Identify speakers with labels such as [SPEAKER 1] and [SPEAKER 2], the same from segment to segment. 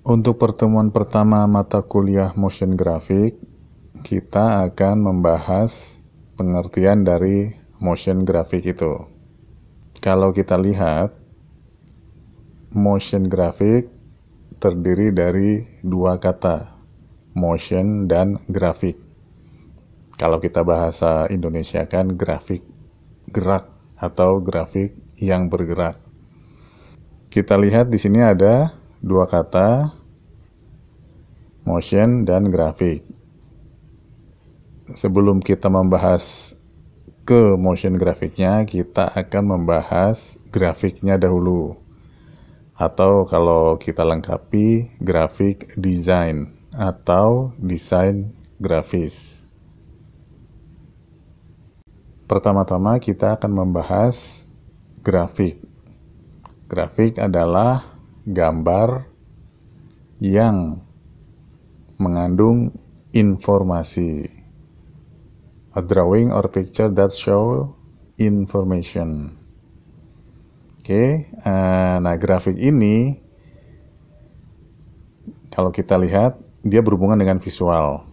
[SPEAKER 1] Untuk pertemuan pertama mata kuliah motion graphic, kita akan membahas pengertian dari motion graphic itu. Kalau kita lihat, motion graphic terdiri dari dua kata, motion dan grafik. Kalau kita bahasa Indonesia kan grafik gerak atau grafik yang bergerak. Kita lihat di sini ada dua kata, motion dan grafik. Sebelum kita membahas ke motion grafiknya, kita akan membahas grafiknya dahulu. Atau kalau kita lengkapi, grafik design atau desain grafis. Pertama-tama kita akan membahas grafik. Grafik adalah gambar yang mengandung informasi. A drawing or picture that show information. Oke, nah grafik ini kalau kita lihat dia berhubungan dengan visual,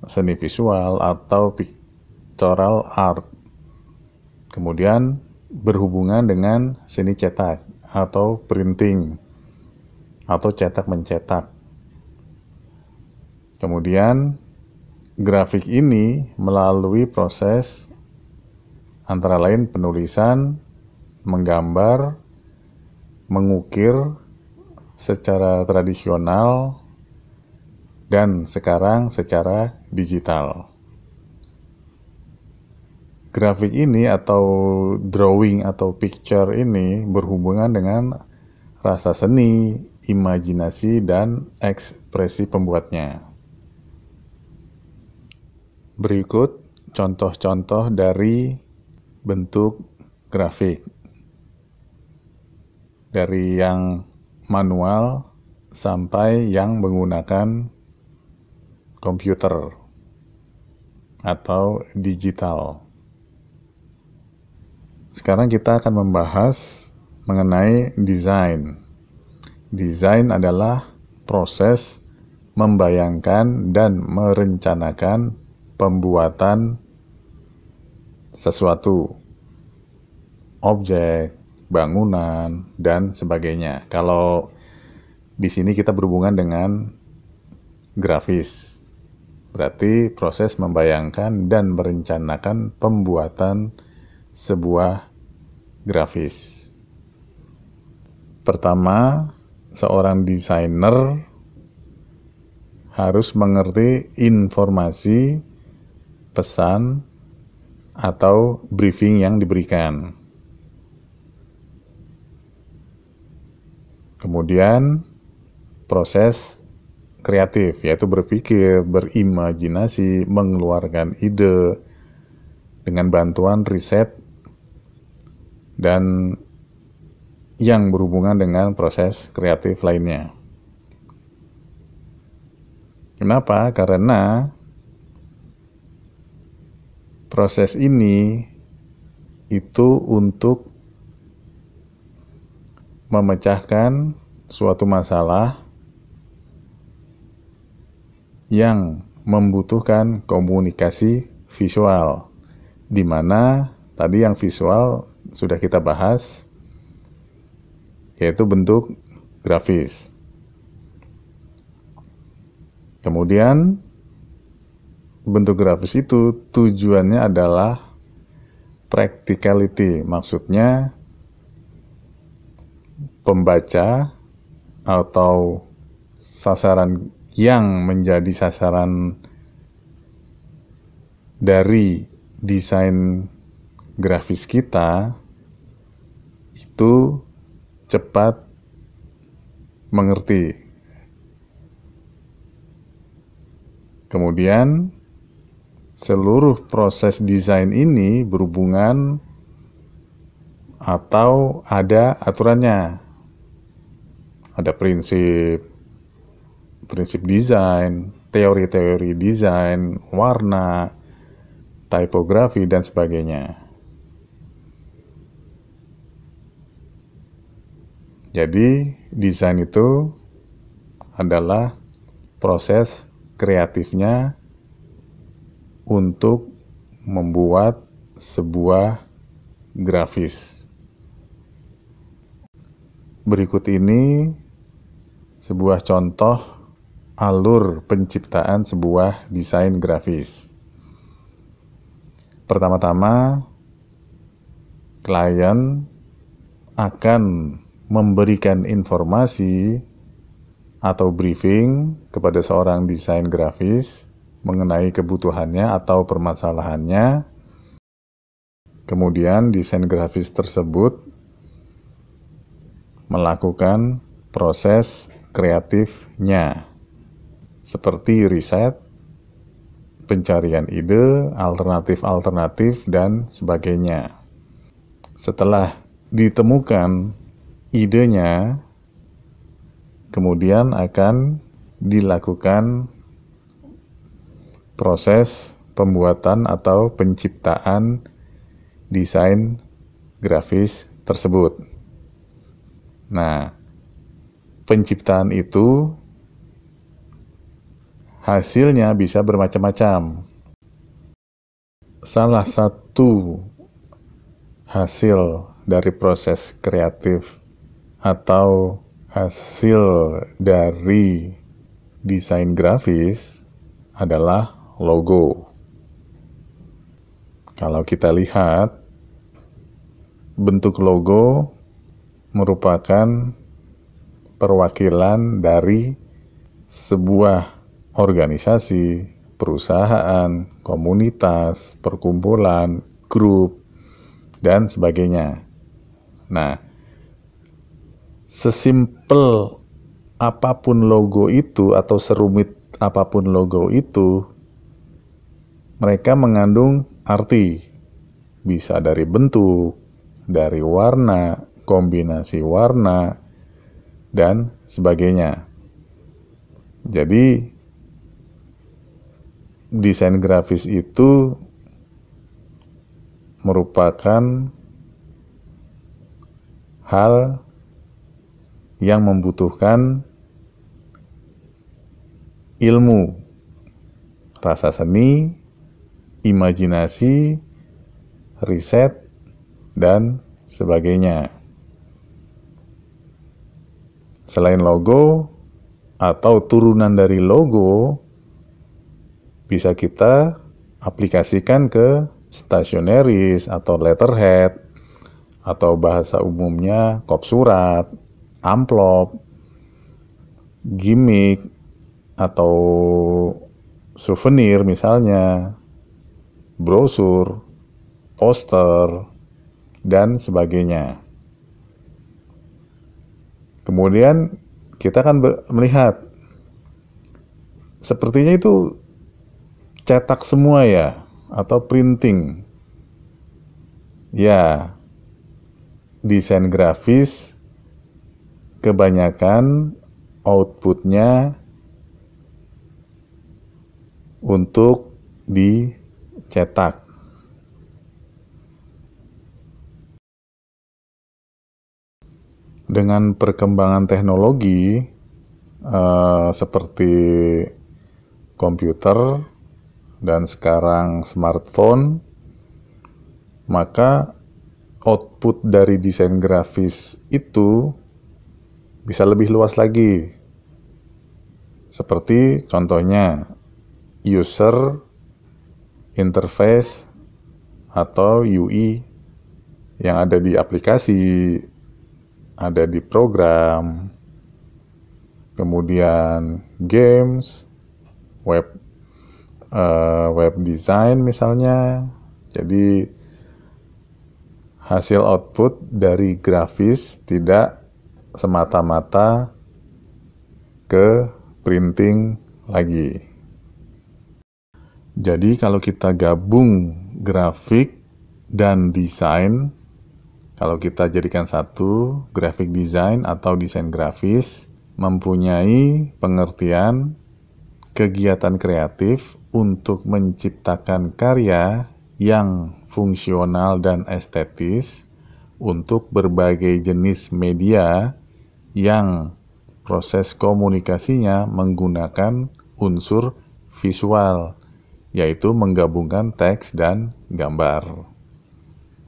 [SPEAKER 1] seni visual atau pictorial art. Kemudian berhubungan dengan seni cetak atau printing atau cetak mencetak. Kemudian grafik ini melalui proses antara lain penulisan, menggambar, mengukir secara tradisional, dan sekarang secara digital. Grafik ini atau drawing atau picture ini berhubungan dengan rasa seni, imajinasi, dan ekspresi pembuatnya. Berikut contoh-contoh dari bentuk grafik. Dari yang manual sampai yang menggunakan komputer atau digital. Sekarang kita akan membahas mengenai desain. Desain adalah proses membayangkan dan merencanakan pembuatan sesuatu, objek, bangunan, dan sebagainya. Kalau di sini kita berhubungan dengan grafis, berarti proses membayangkan dan merencanakan pembuatan sebuah grafis. Pertama, seorang desainer harus mengerti informasi, pesan, atau briefing yang diberikan. Kemudian proses kreatif, yaitu berpikir, berimajinasi, mengeluarkan ide dengan bantuan riset dan yang berhubungan dengan proses kreatif lainnya. Kenapa? Karena proses ini itu untuk memecahkan suatu masalah yang membutuhkan komunikasi visual, di mana tadi yang visual sudah kita bahas, yaitu bentuk grafis. Kemudian bentuk grafis itu tujuannya adalah practicality, maksudnya pembaca atau sasaran yang menjadi sasaran dari desain grafis kita itu cepat mengerti. Kemudian seluruh proses desain ini berhubungan atau ada aturannya. Ada prinsip desain, teori-teori desain, warna, tipografi, dan sebagainya. Jadi, desain itu adalah proses kreatifnya untuk membuat sebuah grafis. Berikut ini sebuah contoh alur penciptaan sebuah desain grafis. Pertama-tama, klien akan memberikan informasi atau briefing kepada seorang desain grafis mengenai kebutuhannya atau permasalahannya. Kemudian desain grafis tersebut melakukan proses kreatifnya seperti riset, pencarian ide, alternatif-alternatif, dan sebagainya. Setelah ditemukan idenya, kemudian akan dilakukan proses pembuatan atau penciptaan desain grafis tersebut. Nah, penciptaan itu hasilnya bisa bermacam-macam. Salah satu hasil dari proses kreatif atau hasil dari desain grafis adalah logo. Kalau kita lihat, bentuk logo merupakan perwakilan dari sebuah organisasi, perusahaan, komunitas, perkumpulan, grup, dan sebagainya. Nah, sesimpel apapun logo itu atau serumit apapun logo itu, mereka mengandung arti. Bisa dari bentuk, dari warna, kombinasi warna, dan sebagainya. Jadi, desain grafis itu merupakan hal yang membutuhkan ilmu, rasa seni, imajinasi, riset, dan sebagainya. Selain logo atau turunan dari logo, bisa kita aplikasikan ke stasioneris atau letterhead, atau bahasa umumnya kop surat, amplop, gimmick, atau souvenir misalnya, brosur, poster, dan sebagainya. Kemudian kita akan melihat, sepertinya itu cetak semua ya, atau printing. Ya, desain grafis kebanyakan outputnya untuk dicetak. Dengan perkembangan teknologi seperti komputer dan sekarang smartphone, maka output dari desain grafis itu bisa lebih luas lagi. Seperti contohnya user interface atau UI yang ada di aplikasi, ada di program, kemudian games, web design misalnya. Jadi hasil output dari grafis tidak semata-mata ke printing lagi. Jadi kalau kita gabung grafik dan desain, kalau kita jadikan satu, graphic design atau desain grafis mempunyai pengertian kegiatan kreatif untuk menciptakan karya yang fungsional dan estetis untuk berbagai jenis media yang proses komunikasinya menggunakan unsur visual, yaitu menggabungkan teks dan gambar.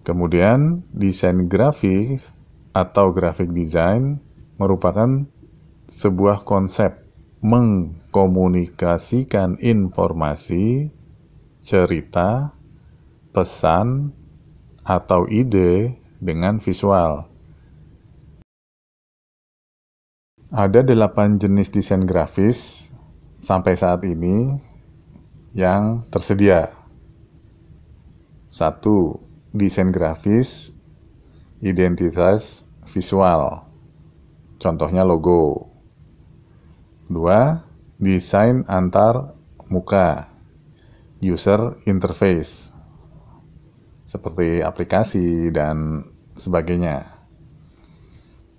[SPEAKER 1] Kemudian, desain grafis atau graphic design merupakan sebuah konsep mengkomunikasikan informasi, cerita, pesan, atau ide dengan visual. Ada 8 jenis desain grafis sampai saat ini yang tersedia. 1. Desain grafis identitas visual. Contohnya logo. 2. Desain antar muka. User interface. Seperti aplikasi dan sebagainya.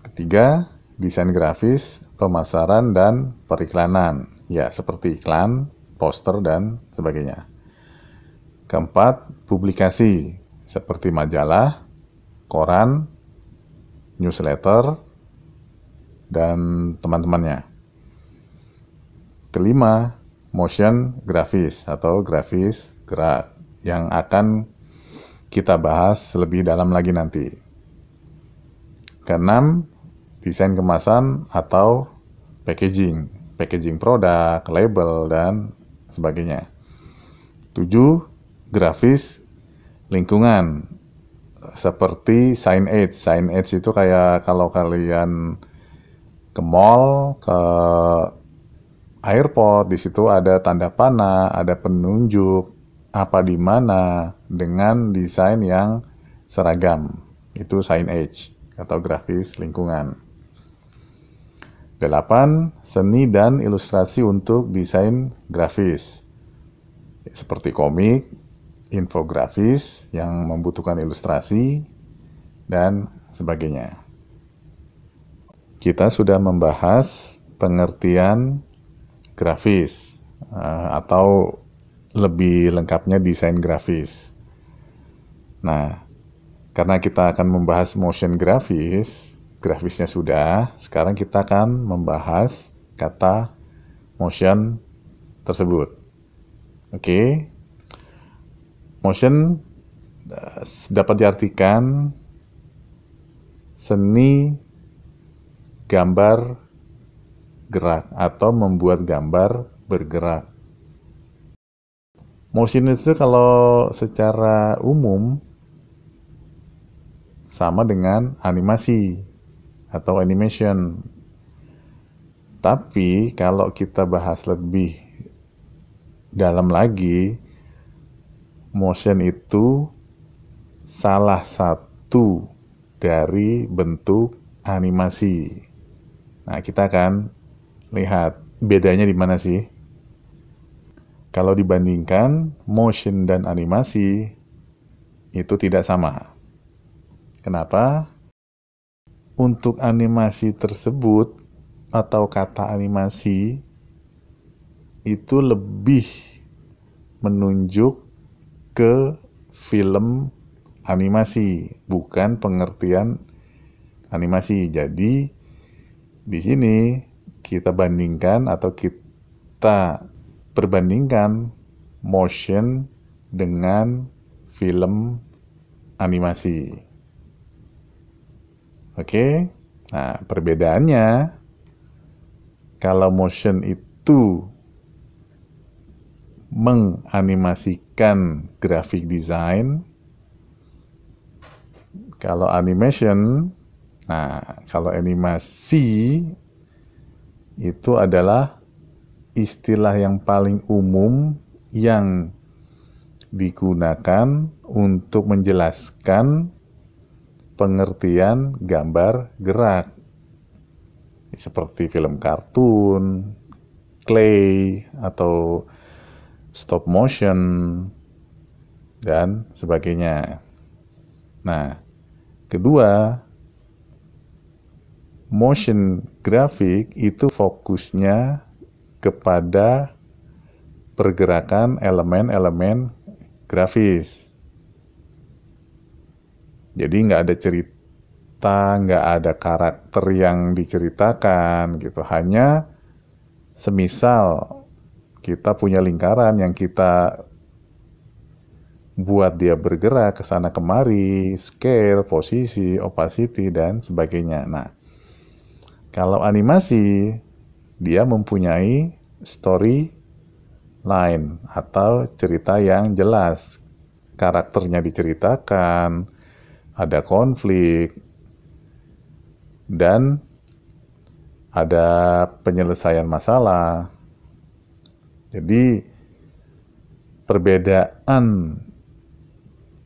[SPEAKER 1] Ketiga, desain grafis, pemasaran dan periklanan. Ya, seperti iklan, poster, dan sebagainya. Keempat, publikasi, seperti majalah, koran, newsletter, dan teman-temannya. Kelima, motion grafis atau grafis gerak yang akan kita bahas lebih dalam lagi nanti. Keenam, desain kemasan atau packaging produk, label, dan sebagainya. 7, grafis lingkungan, seperti signage. Signage itu kayak kalau kalian ke mall, ke airport, di situ ada tanda panah, ada penunjuk apa di mana dengan desain yang seragam. Itu signage atau grafis lingkungan. 8. Seni dan ilustrasi untuk desain grafis. Seperti komik, infografis yang membutuhkan ilustrasi, dan sebagainya. Kita sudah membahas pengertian grafis atau lebih lengkapnya desain grafis. Nah, karena kita akan membahas motion grafisnya sudah, sekarang kita akan membahas kata motion tersebut. Oke. Motion dapat diartikan seni gambar gerak atau membuat gambar bergerak. Motion itu kalau secara umum sama dengan animasi atau animation. Tapi kalau kita bahas lebih dalam lagi, motion itu salah satu dari bentuk animasi. Nah, kita akan lihat bedanya di mana sih. Kalau dibandingkan motion dan animasi itu tidak sama. Kenapa? Untuk animasi tersebut atau kata animasi itu lebih menunjuk ke film animasi, bukan pengertian animasi. Jadi di sini kita bandingkan atau kita perbandingkan motion dengan film animasi. Oke. Nah, perbedaannya kalau motion itu menganimasikan graphic design, kalau animation, kalau animasi itu adalah istilah yang paling umum yang digunakan untuk menjelaskan pengertian gambar gerak. Seperti film kartun, clay, atau stop motion, dan sebagainya. Nah, kedua, motion grafik itu fokusnya kepada pergerakan elemen-elemen grafis. Jadi nggak ada cerita cerita, nggak ada karakter yang diceritakan gitu. Hanya semisal kita punya lingkaran yang kita buat dia bergerak ke sana kemari, scale, posisi, opacity, dan sebagainya. Nah, kalau animasi, dia mempunyai story line atau cerita yang jelas. Karakternya diceritakan, ada konflik, dan ada penyelesaian masalah. Jadi, perbedaan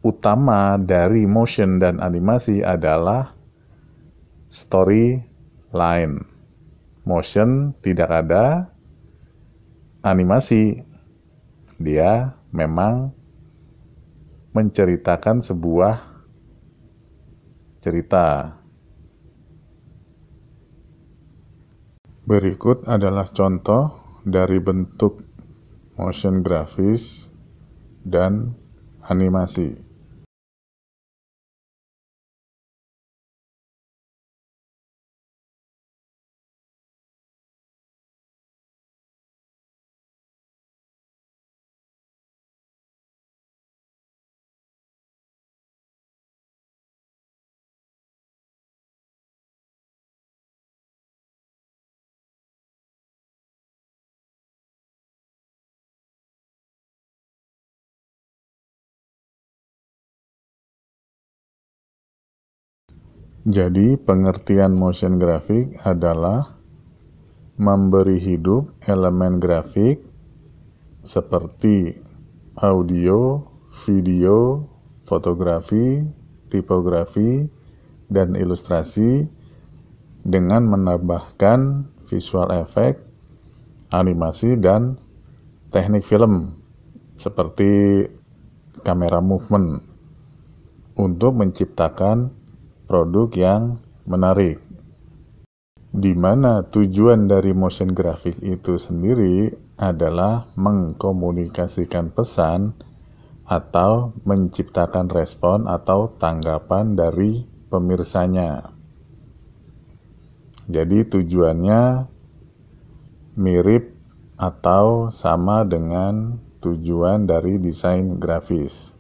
[SPEAKER 1] utama dari motion dan animasi adalah storyline. Motion tidak ada, animasi dia memang menceritakan sebuah cerita. Berikut adalah contoh dari bentuk motion grafis dan animasi. Jadi, pengertian motion grafik adalah memberi hidup elemen grafik seperti audio, video, fotografi, tipografi, dan ilustrasi dengan menambahkan visual effect, animasi, dan teknik film seperti kamera movement untuk menciptakan produk yang menarik. Di mana tujuan dari motion graphic itu sendiri adalah mengkomunikasikan pesan atau menciptakan respon atau tanggapan dari pemirsanya. Jadi tujuannya mirip atau sama dengan tujuan dari desain grafis.